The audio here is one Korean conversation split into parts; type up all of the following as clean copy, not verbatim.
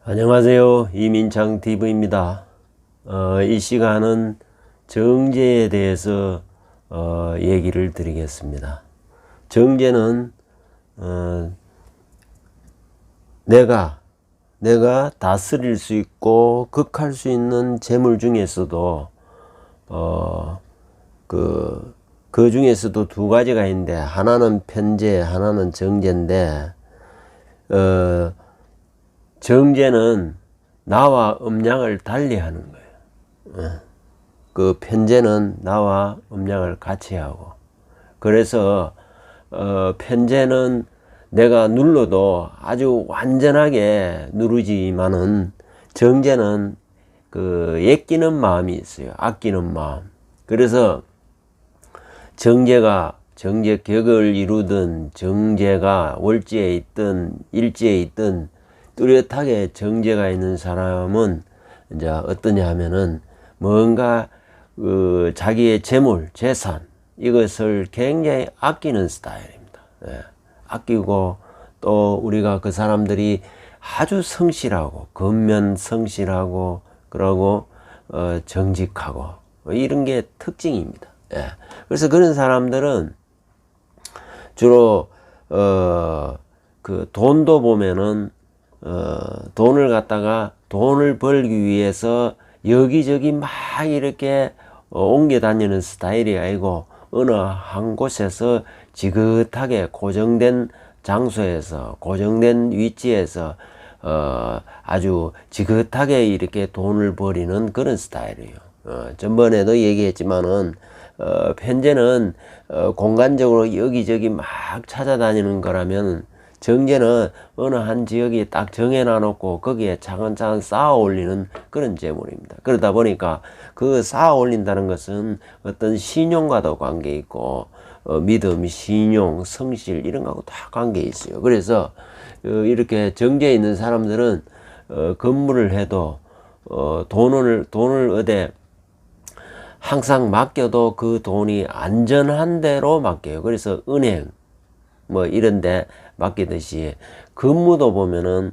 안녕하세요. 이민창 TV입니다. 이 시간은 정제에 대해서 얘기를 드리겠습니다. 정제는 내가 다스릴 수 있고 극할 수 있는 재물 중에서도 그 중에서도 두 가지가 있는데, 하나는 편재, 하나는 정제인데, 정제는 나와 음양을 달리하는 거예요. 그 편재는 나와 음양을 같이 하고, 그래서 편재는 내가 눌러도 아주 완전하게 누르지만은, 정제는 예끼는 마음이 있어요. 아끼는 마음. 그래서 정제격을 이루든, 정제가 월지에 있든 일지에 있든 뚜렷하게 정제가 있는 사람은 이제 어떠냐 하면은, 뭔가 자기의 재물, 재산, 이것을 굉장히 아끼는 스타일입니다. 아끼고, 또 우리가 그 사람들이 아주 성실하고, 근면 성실하고, 그러고 정직하고, 이런 게 특징입니다. 그래서 그런 사람들은 주로 그 돈도 보면은 돈을 갖다가, 돈을 벌기 위해서 여기저기 막 이렇게 옮겨 다니는 스타일이 아니고, 어느 한 곳에서 지긋하게 고정된 장소에서, 고정된 위치에서 아주 지긋하게 이렇게 돈을 벌이는 그런 스타일이에요. 전번에도 얘기했지만은 편재는 공간적으로 여기저기 막 찾아다니는 거라면, 정제는 어느 한 지역이 딱 정해놔 놓고 거기에 차근차근 쌓아 올리는 그런 재물입니다. 그러다 보니까 그 쌓아 올린다는 것은 어떤 신용과도 관계 있고, 믿음, 신용, 성실, 이런 거하고 다 관계 있어요. 그래서 이렇게 정제에 있는 사람들은 건물을 해도 돈을 어디 항상 맡겨도 그 돈이 안전한 데로 맡겨요. 그래서 은행 뭐 이런데 맡기듯이, 근무도 보면은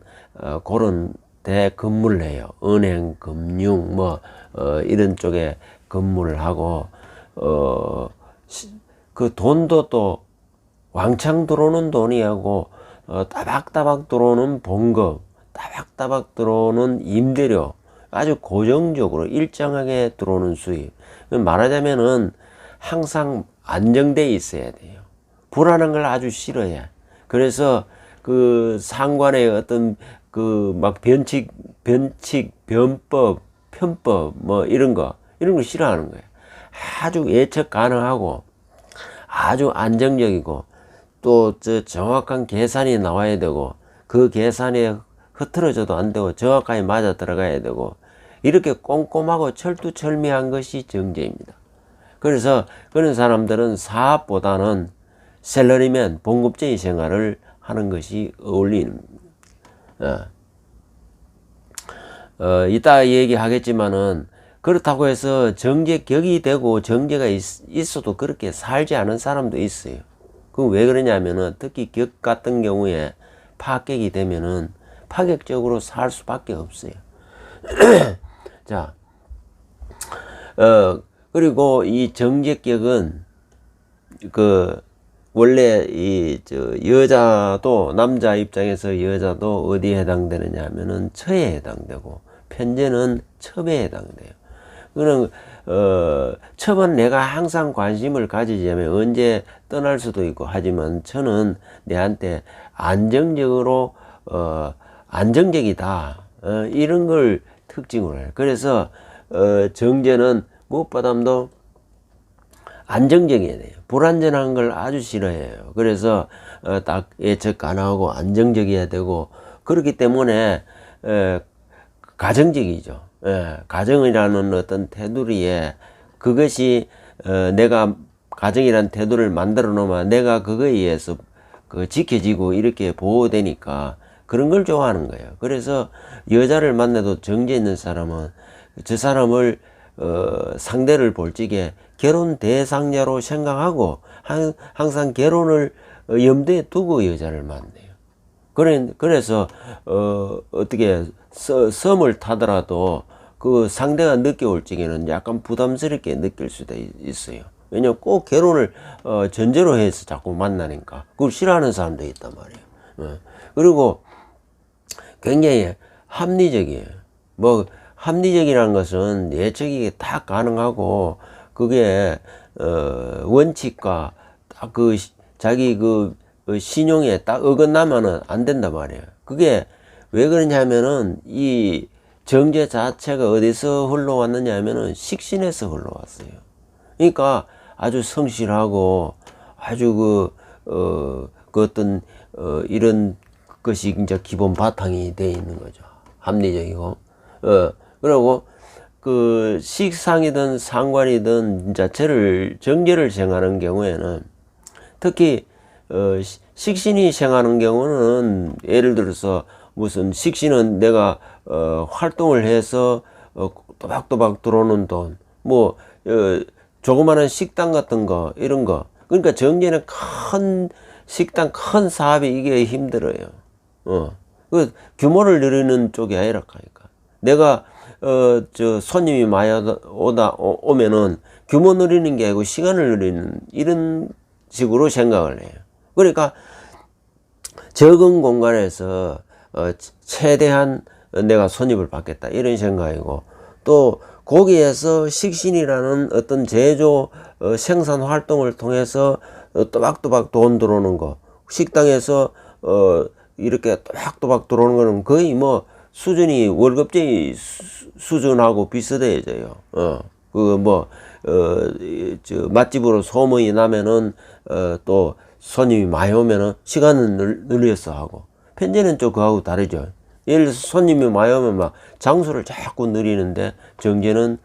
그런 데 근무를 해요. 은행, 금융 뭐 이런 쪽에 근무를 하고, 그 돈도 또 왕창 들어오는 돈이 하고, 따박따박 들어오는 봉급, 따박따박 들어오는 임대료, 아주 고정적으로 일정하게 들어오는 수입. 말하자면은 항상 안정돼 있어야 돼요. 불안한 걸 아주 싫어해. 그래서 그 상관의 어떤 막 변법, 편법 뭐 이런 거 싫어하는 거예요. 아주 예측 가능하고, 아주 안정적이고, 또 정확한 계산이 나와야 되고, 그 계산에 흐트러져도 안 되고 정확하게 맞아 들어가야 되고, 이렇게 꼼꼼하고 철두철미한 것이 정제입니다. 그래서 그런 사람들은 사업보다는 샐러리맨, 봉급쟁이 생활을 하는 것이 어울리는. 이따 얘기하겠지만은, 그렇다고 해서 정제격이 되고 정제가 있어도 그렇게 살지 않은 사람도 있어요. 그건 왜 그러냐면은, 특히 격 같은 경우에 파격이 되면은 파격적으로 살 수밖에 없어요. 자, 그리고 이 정제격은 원래 여자도, 남자 입장에서 여자도 어디에 해당되느냐 하면은 처에 해당되고, 편재는 첩에 해당돼요. 그는 첩은 내가 항상 관심을 가지자면 언제 떠날 수도 있고 하지만, 처는 내한테 안정적으로 안정적이다, 이런 걸 특징으로 해요. 그래서 정제는 무엇보다도 안정적이어야 돼요. 불안전한 걸 아주 싫어해요. 그래서 딱 예측 가능하고 안정적이어야 되고, 그렇기 때문에 가정적이죠. 가정이라는 어떤 테두리에, 그것이 내가 가정이라는 테두리를 만들어 놓으면 내가 그거에 의해서 지켜지고 이렇게 보호되니까 그런 걸 좋아하는 거예요. 그래서 여자를 만나도 정제 있는 사람은 저 사람을 상대를 볼 적에 결혼 대상자로 생각하고 항상 결혼을 염두에 두고 여자를 만나요. 그래서 어떻게 섬을 타더라도 그 상대가 늦게 올 적에는 약간 부담스럽게 느낄 수도 있어요. 왜냐면 꼭 결혼을 전제로 해서 자꾸 만나니까 그걸 싫어하는 사람도 있단 말이에요. 그리고 굉장히 합리적이에요. 뭐 합리적이라는 것은 예측이 다 가능하고 그게 원칙과 딱 그 자기 그 신용에 딱 어긋나면은 안 된단 말이에요. 그게 왜 그러냐면은 이 정제 자체가 어디서 흘러왔느냐 하면은 식신에서 흘러왔어요. 그러니까 아주 성실하고 아주 그 어떤 이런 것이 이제 기본 바탕이 돼 있는 거죠. 합리적이고 그리고 그 식상이든 상관이든 이제 정제를 정하는 경우에는 특히 식신이 생하는 경우는 예를 들어서 무슨 식신은 내가 활동을 해서 또박또박 들어오는 돈, 뭐 조그마한 식당 같은 거 이런 거. 그러니까 정제는 큰 식당 큰 사업이 이게 힘들어요. 그 규모를 늘리는 쪽이 아니라 하니까 내가 손님이 많이 오면은 규모 늘리는 게 아니고 시간을 늘리는 이런 식으로 생각을 해요. 그러니까 적은 공간에서 최대한 내가 손님을 받겠다 이런 생각이고 또 거기에서 식신이라는 어떤 제조 생산 활동을 통해서 또박또박 돈 들어오는 거 식당에서 이렇게 또박또박 들어오는 거는 거의 뭐 수준이 월급제의 수준하고 비슷해져요. 맛집으로 소문이 나면은 또 손님이 많이 오면은 시간은 늘려서 하고 편제는 좀 그거하고 다르죠. 예를 들어서 손님이 많이 오면 막 장소를 자꾸 늘리는데 정제는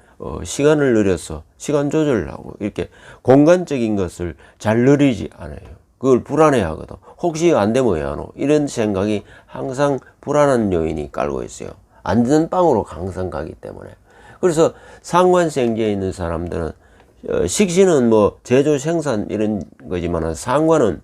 시간을 늘려서 시간 조절을 하고 이렇게 공간적인 것을 잘 늘리지 않아요. 그걸 불안해 하거든. 혹시 안 되면 왜 안 오? 이런 생각이 항상 불안한 요인이 깔고 있어요. 안전빵으로 항상 가기 때문에. 그래서 상관생제에 있는 사람들은 식신은 뭐 제조 생산 이런 거지만 상관은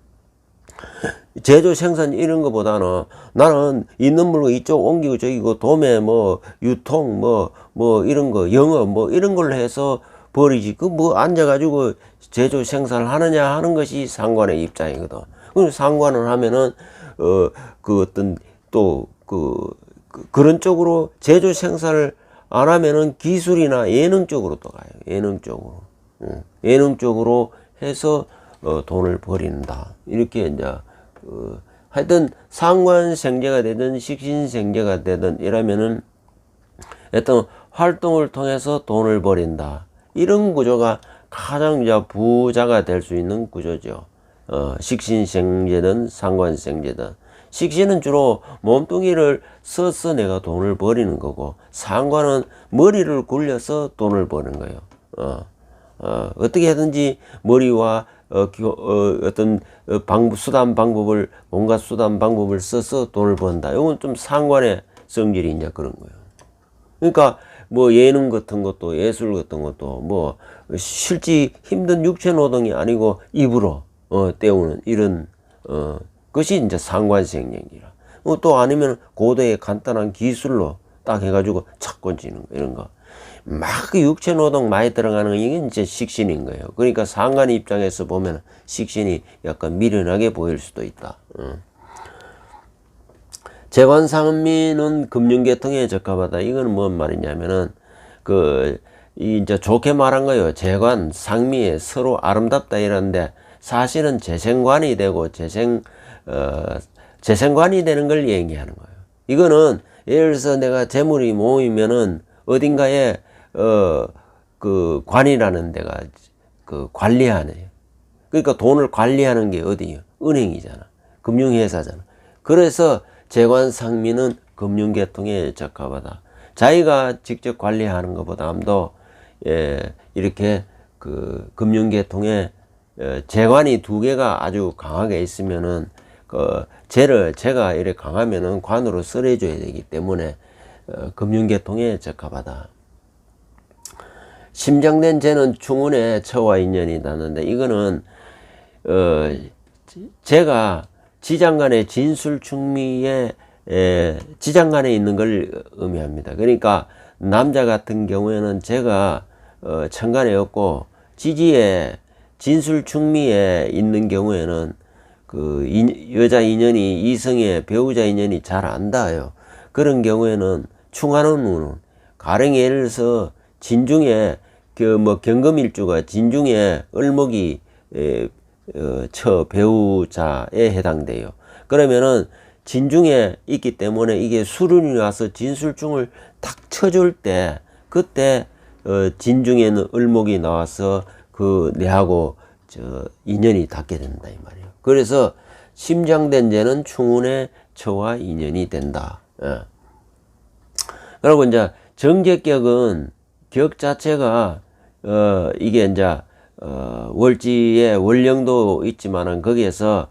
제조 생산 이런 거보다는 나는 있는 물건 이쪽 옮기고 저기고 도매 뭐 유통 뭐 이런 거 영업 뭐 이런 걸로 해서 버리지 그 뭐 앉아가지고 제조 생산을 하느냐 하는 것이 상관의 입장이거든. 그럼 상관을 하면은 그 어떤 또 그런 쪽으로 제조 생산을 안 하면은 기술이나 예능 쪽으로 또 가요. 예능 쪽으로. 예능 쪽으로 해서 돈을 버린다. 이렇게 이제 하여튼 상관생제가 되든 식신생제가 되든 이러면은 어떤 활동을 통해서 돈을 버린다. 이런 구조가 가장 이제 부자가 될 수 있는 구조죠. 식신생제든 상관생제든. 식신은 주로 몸뚱이를 써서 내가 돈을 버리는 거고 상관은 머리를 굴려서 돈을 버는 거예요. 어떻게 하든지 머리와 어떤 수단 방법을 온갖 수단 방법을 써서 돈을 번다. 이건 좀 상관의 성질이 이제 그런 거예요. 그러니까 뭐 예능 같은 것도 예술 같은 것도 뭐 실제 힘든 육체 노동이 아니고 입으로 때우는 이런 것이 이제 상관생연이라. 또 아니면 고도의 간단한 기술로 딱 해가지고 착 건지는 거 이런 거. 막 육체 노동 많이 들어가는 이게 이제 식신인 거예요. 그러니까 상관 입장에서 보면 식신이 약간 미련하게 보일 수도 있다. 재관상미는 금융계통에 적합하다. 이거는 뭔 말이냐면은 이제 좋게 말한 거예요. 재관, 상미에 서로 아름답다 이러는데 사실은 재생관이 되고 재생관이 되는 걸 얘기하는 거예요. 이거는 예를 들어서 내가 재물이 모이면은 어딘가에 그 관이라는 데가 그 관리하네요. 그러니까 돈을 관리하는 게 어디요? 은행이잖아. 금융회사잖아. 그래서 재관상미는 금융계통에 적합하다. 자기가 직접 관리하는 것보다도 이렇게 그 금융계통에 재관이 두 개가 아주 강하게 있으면은 제가 이렇게 강하면은 관으로 쓸어줘야 되기 때문에 금융계통에 적합하다. 심정된 재는 충운의 처와 인연이 닿는데 이거는 제가 지장간의 진술충미에 지장간에 있는 걸 의미합니다. 그러니까 남자 같은 경우에는 제가 천간에였고 지지에 진술충미에 있는 경우에는 그 여자 인연이 이성의 배우자 인연이 잘 안 닿아요. 그런 경우에는 충하는 운은 가령 예를 들어서 진중에 그 뭐 경금일주가 진중에 을목이 처 배우자에 해당돼요. 그러면은 진중에 있기 때문에 이게 수륜이 와서 진술중을 탁 쳐줄 때 그때 진중에는 을목이 나와서 그 내하고 인연이 닿게 된다 이 말이에요. 그래서 심장된 죄는 충운의 처와 인연이 된다. 예. 그리고 이제 정제격은 격 자체가 이게 이제 월지에 월령도 있지만은 거기에서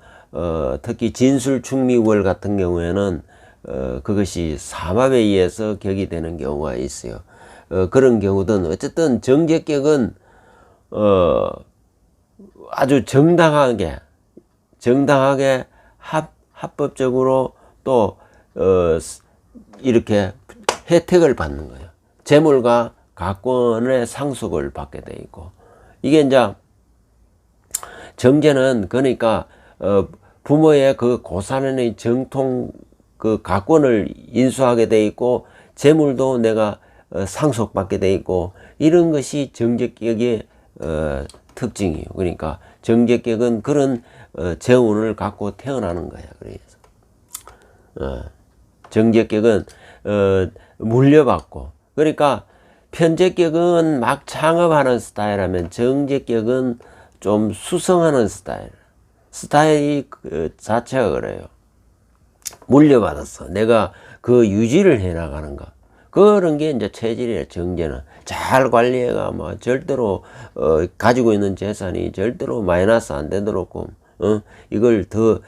특히 진술충미월 같은 경우에는 그것이 삼합에 의해서 격이 되는 경우가 있어요. 그런 경우든 어쨌든 정제격은 아주 정당하게 합법적으로 또 이렇게 혜택을 받는 거예요. 재물과 가권의 상속을 받게 돼 있고, 이게 이제 정제는 그러니까 부모의 그 고산의 정통 그 가권을 인수하게 돼 있고 재물도 내가 상속받게 돼 있고, 이런 것이 정제격의 특징이에요. 그러니까 정제격은 그런 재운을 갖고 태어나는 거야. 그래서 정제격은 물려받고, 그러니까 편제격은 막 창업하는 스타일하면 정제격은 좀 수성하는 스타일이 그 자체가 그래요. 물려받았어. 내가 그 유지를 해나가는 거. 그런 게 이제 체질이에요. 정제는 잘 관리해가 뭐 절대로 가지고 있는 재산이 절대로 마이너스 안 되도록 이걸 더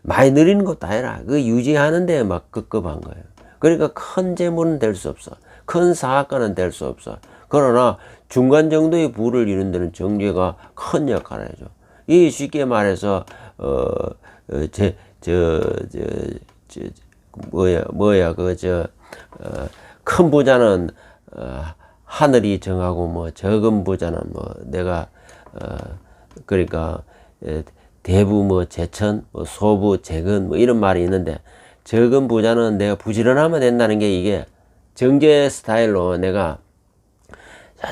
많이 늘리는 것도 아니라 그 유지하는데 막 급급한 거예요. 그러니까 큰 재물은 될 수 없어. 큰 사학가는 될 수 없어. 그러나 중간 정도의 부를 이룬 데는 정제가 큰 역할을 해줘. 이 쉽게 말해서 큰 부자는 하늘이 정하고 뭐 적은 부자는 뭐 내가 그러니까 대부 뭐 제천 뭐 소부 재근 뭐 이런 말이 있는데, 적은 부자는 내가 부지런하면 된다는 게 이게 정제 스타일로 내가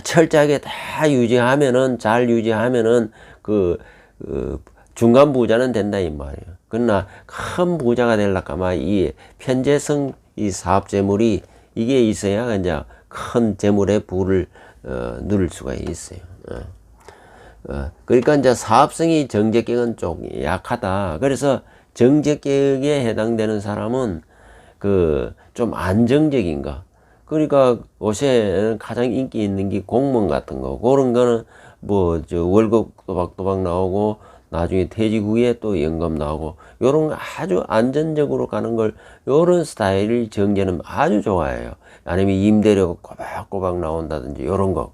철저하게 다 유지하면은 잘 유지하면은 그 중간 부자는 된다 이 말이에요. 그러나 큰 부자가 되려고 하면 이 편재성 이 사업 재물이 이게 있어야 이제 큰 재물의 부를 누릴 수가 있어요. 그러니까 이제 사업성이 정제격은 좀 약하다. 그래서 정제격에 해당되는 사람은 그 좀 안정적인 거. 그러니까 요새 가장 인기 있는 게 공무원 같은 거. 그런 거는 뭐 저 월급 또박또박 나오고 나중에 퇴직 후에 또 연금 나오고 요런 거 아주 안전적으로 가는 걸, 요런 스타일을 정제는 아주 좋아해요. 아니면 임대료가 꼬박꼬박 나온다든지 요런 거.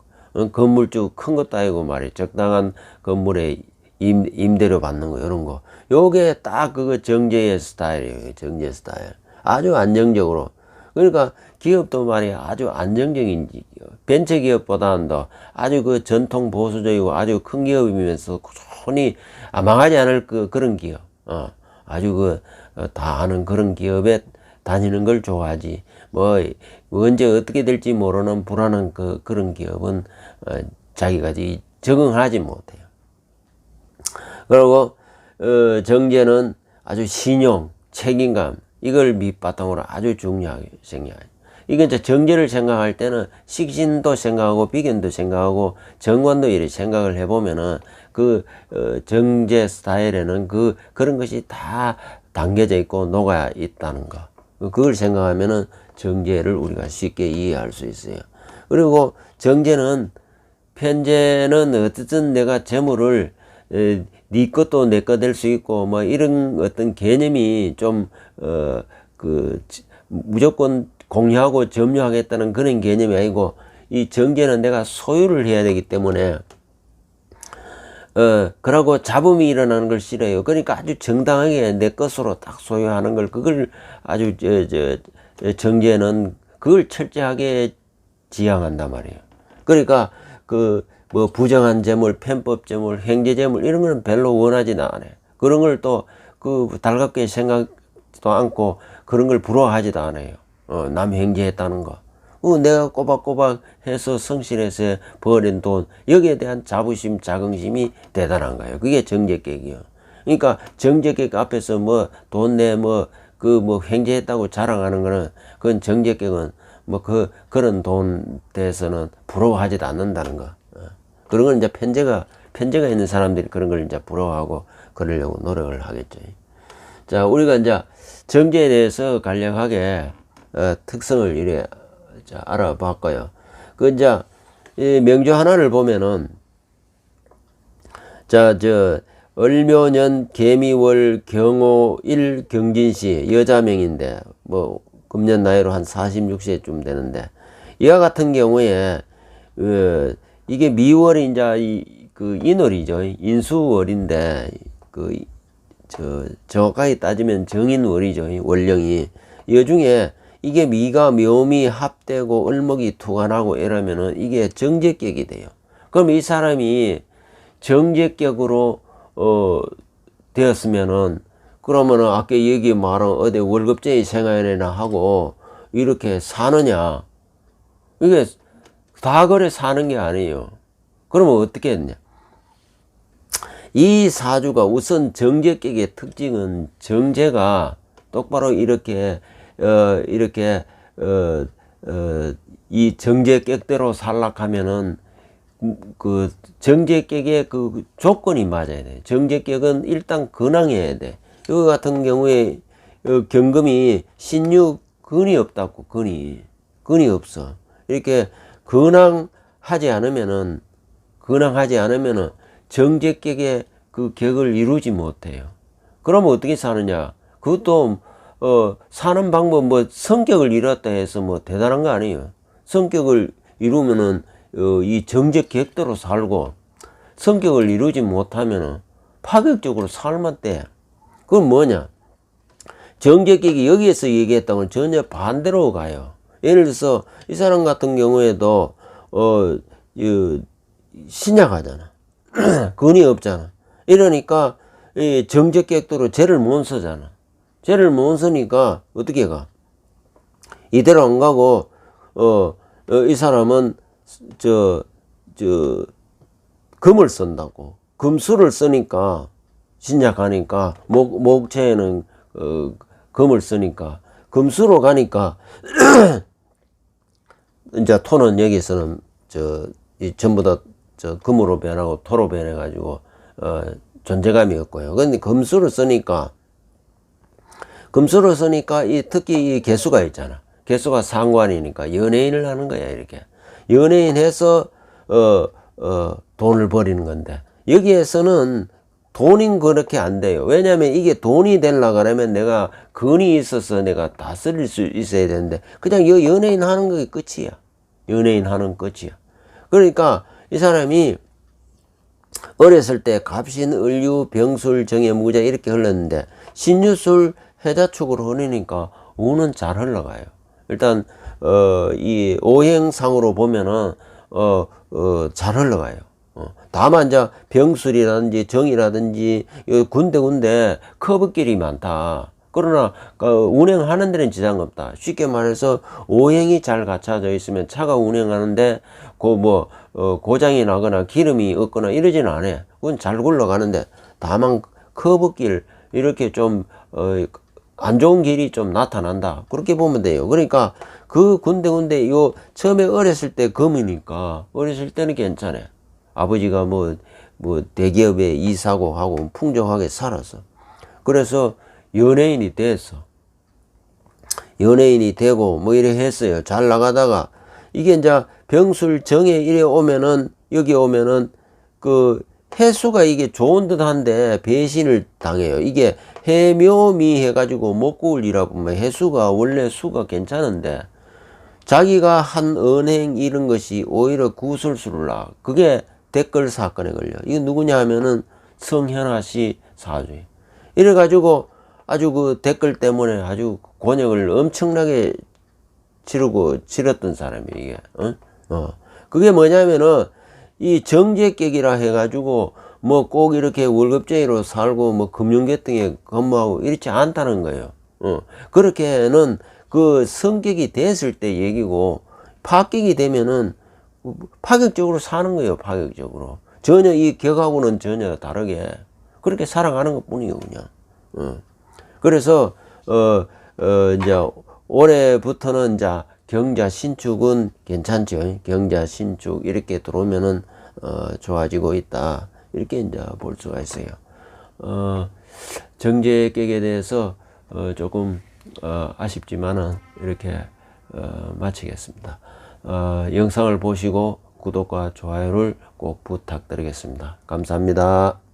건물주 큰 것도 아니고 말이에요. 적당한 건물에 임대료 받는 거 요런 거. 요게 딱 그거 정제의 스타일이에요. 정제 스타일. 아주 안정적으로. 그러니까 기업도 말이야 아주 안정적인 벤처기업보다는 더 아주 그 전통 보수적이고 아주 큰 기업이면서 손이 망하지 않을 그런 기업. 아주 다 아는 그런 기업에 다니는 걸 좋아하지. 뭐 언제 어떻게 될지 모르는 불안한 그런 기업은 자기가 적응하지 못해요. 그리고 정제는 아주 신용, 책임감 이걸 밑바탕으로 아주 중요하게 생각해요. 이게 이제 정제를 생각할 때는 식신도 생각하고 비견도 생각하고 정관도 이렇게 생각을 해보면은 그 정제 스타일에는 그런 것이 다 담겨져 있고 녹아 있다는 거. 그걸 생각하면은 정제를 우리가 쉽게 이해할 수 있어요. 그리고 정제는 편제는 어쨌든 내가 재물을 네 것도 내 거 될 수 있고 뭐 이런 어떤 개념이 좀 무조건 공유하고 점유하겠다는 그런 개념이 아니고, 이 정제는 내가 소유를 해야 되기 때문에 그러고 잡음이 일어나는 걸 싫어해요. 그러니까 아주 정당하게 내 것으로 딱 소유하는 걸, 그걸 아주, 정제는 그걸 철저하게 지향한단 말이에요. 그러니까, 뭐, 부정한 재물, 편법 재물, 행제 재물, 이런 거는 별로 원하지는 않아요. 그런 걸 또, 달갑게 생각도 않고, 그런 걸 부러워하지도 않아요. 남 행제했다는 거. 내가 꼬박꼬박 해서 성실해서 버린 돈, 여기에 대한 자부심, 자긍심이 대단한 거예요. 그게 정제객이요. 그러니까 정제객 앞에서 뭐 돈 내 뭐 횡재했다고 자랑하는 거는, 그건 정제객은 뭐 그런 돈 대해서는 부러워하지도 않는다는 거. 그런 건 이제 편제가 있는 사람들이 그런 걸 이제 부러워하고 그러려고 노력을 하겠죠. 자, 우리가 이제 정제에 대해서 간략하게 특성을 이래 알아봤고요. 이제 이 명조 하나를 보면은, 을묘년 개미월 경오일 경진시 여자명인데, 뭐 금년 나이로 한 46세쯤 되는데, 이와 같은 경우에 이게 미월이 이제 인월이죠. 인수월인데, 정확하게 따지면 정인월이죠. 월령이. 이 중에 이게 미가 묘미 합되고 을목이 투관하고 이러면은 이게 정제격이 돼요. 그럼 이 사람이 정제격으로 되었으면은, 그러면은 아까 얘기 말한 어디 월급쟁이 생활이나 하고 이렇게 사느냐? 이게 다 그래 사는 게 아니에요. 그러면 어떻게 했냐? 이 사주가 우선 정제격의 특징은, 정제가 똑바로 이렇게 이 정제격대로 살락하면은 정제격의 조건이 맞아야 돼. 정제격은 일단 근황해야 돼. 이거 같은 경우에 경금이 신유근이 없다고. 근이 없어. 이렇게 근황하지 않으면은 정제격의 격을 이루지 못해요. 그러면 어떻게 사느냐? 그것도 사는 방법, 뭐 성격을 이뤘다 해서 뭐 대단한 거 아니에요. 성격을 이루면은 이 정제격대로 살고, 성격을 이루지 못하면은 파격적으로 살만 돼. 그건 뭐냐? 정제격이 여기에서 얘기했다면 전혀 반대로 가요. 예를 들어서 이 사람 같은 경우에도 신약하잖아. 근이 없잖아. 이러니까 이 정제격대로 죄를 못 쓰잖아. 죄를 못 쓰니까 어떻게 가? 이대로 안 가고 이 사람은 금을 쓴다고. 금수를 쓰니까, 신약하니까, 목체에는 금을 쓰니까 금수로 가니까 이제 토는 여기서는 전부 다 금으로 변하고 토로 변해 가지고 존재감이 없고요. 근데 금수를 쓰니까 특히 이 개수가 있잖아. 개수가 상관이니까 연예인을 하는 거야. 이렇게 연예인 해서 돈을 버리는 건데, 여기에서는 돈이 그렇게 안 돼요. 왜냐하면 이게 돈이 되려고 하면 내가 근이 있어서 내가 다스릴 수 있어야 되는데, 그냥 연예인 하는 게 끝이야. 연예인 하는 끝이야. 그러니까 이 사람이 어렸을 때 갑신, 을유, 병술, 정해, 무자 이렇게 흘렀는데, 신유술, 해자축으로 흐르니까 운은 잘 흘러가요. 일단 이 오행상으로 보면은 잘 흘러가요. 다만 이제 병술이라든지 정이라든지 군데군데 커브길이 많다. 그러나 운행하는 데는 지장 없다. 쉽게 말해서 오행이 잘 갖춰져 있으면 차가 운행하는데 고장이 나거나 기름이 없거나 이러지는 않아요. 그건 잘 굴러가는데, 다만 커브길, 이렇게 좀 안 좋은 길이 좀 나타난다. 그렇게 보면 돼요. 그러니까 군데군데 처음에 어렸을 때 금이니까 어렸을 때는 괜찮아요. 아버지가 뭐 대기업에 이사고 하고 풍족하게 살았어. 그래서 연예인이 됐어. 연예인이 되고 뭐 이래 했어요. 잘 나가다가 이게 이제 병술 정에 이래 오면은, 여기 오면은 해수가 이게 좋은 듯 한데 배신을 당해요. 이게 해묘미 해가지고 목구울이라 보면 해수가 원래 수가 괜찮은데, 자기가 한 언행 이런 것이 오히려 구술수를 나. 그게 댓글 사건에 걸려. 이게 누구냐 하면은 성현아 씨 사주예요. 이래가지고 아주 그 댓글 때문에 아주 곤욕을 엄청나게 치렀던 사람이에요, 이게. 그게 뭐냐면은 이 정제객이라 해가지고 뭐 꼭 이렇게 월급쟁이로 살고 뭐 금융계통에 근무하고 이렇지 않다는 거예요. 그렇게는 그 성격이 됐을 때 얘기고 파격이 되면은 파격적으로 사는 거예요, 파격적으로. 전혀 이 격하고는 전혀 다르게 그렇게 살아가는 것 뿐이에요, 그냥. 그래서 이제 올해부터는 이제 경자 신축은 괜찮죠. 경자 신축 이렇게 들어오면은 좋아지고 있다, 이렇게 이제 볼 수가 있어요. 정제객에 대해서 조금 아쉽지만은 이렇게 마치겠습니다. 영상을 보시고 구독과 좋아요를 꼭 부탁드리겠습니다. 감사합니다.